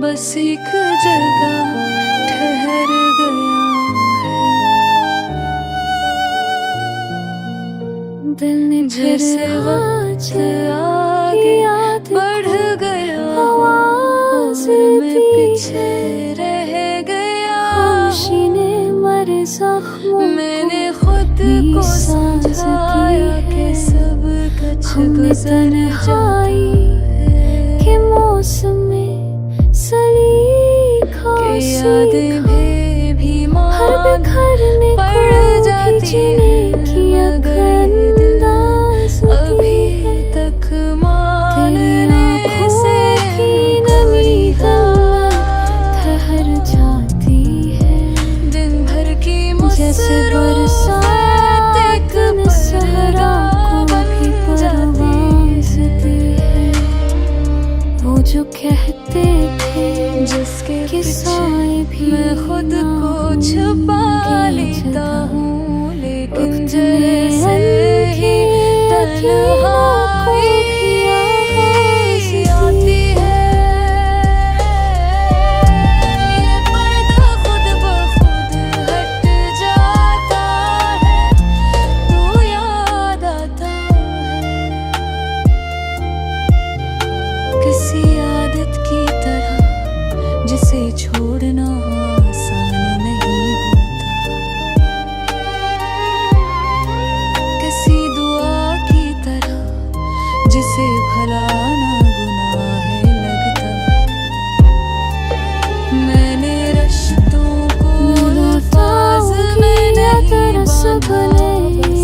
बस एक जगह ठहर गया है। दिल ने जैसे वक्त आगे बढ़ गया, आवाज़ में पीछे रह गया। खामोशी ने मरे ज़ख्मों मैंने खुद को समझाया कि सब कुछ गुज़र जाए कि मौसम में सलीखा सी यादें बेईमान हर बिखरने पड़ जाती की अंदाज़ अभी तक मानने से नमी ठहर जाती है। दिन भर की जैसे बरसात एक सहरा को भी परवाज़ दी है। वो जो कहते थे जिसके साए भी मैं खुद को छुपा लेता हूँ, लेकिन जैसे ही तन्हाई आती है, ये पर्दा खुद ब खुद हट जाता है। तू याद आता है किसी आदत की तरह जिसे छोड़ना आसान नहीं होता, किसी दुआ की तरह जिसे भला ना गुनाह लगता। मैंने रिश्तों को अल्फाज में नहीं बांधा, बस दिल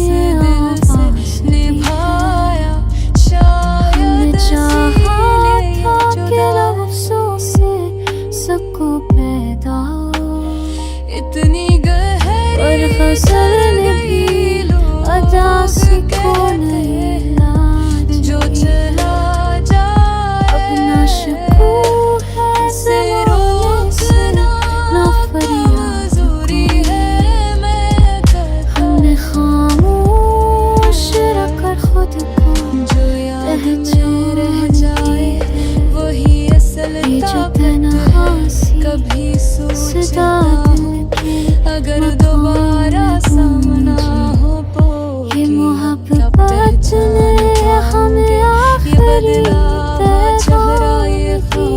से निभाया। शायद सबको पैदा इतनी गहरी और फसल भी अदा से को नहीं जो चला जाए अपना शकूर है से रोकना ना फरियाज़ूरी है। मैं हमने खामोश रखकर खुद को जो याद में रह जाए वही असल ताकत कभी सोचता हूँ अगर दोबारा सामना हो ये मोहब्बत ने हमें आखिरी चेहरा ये है।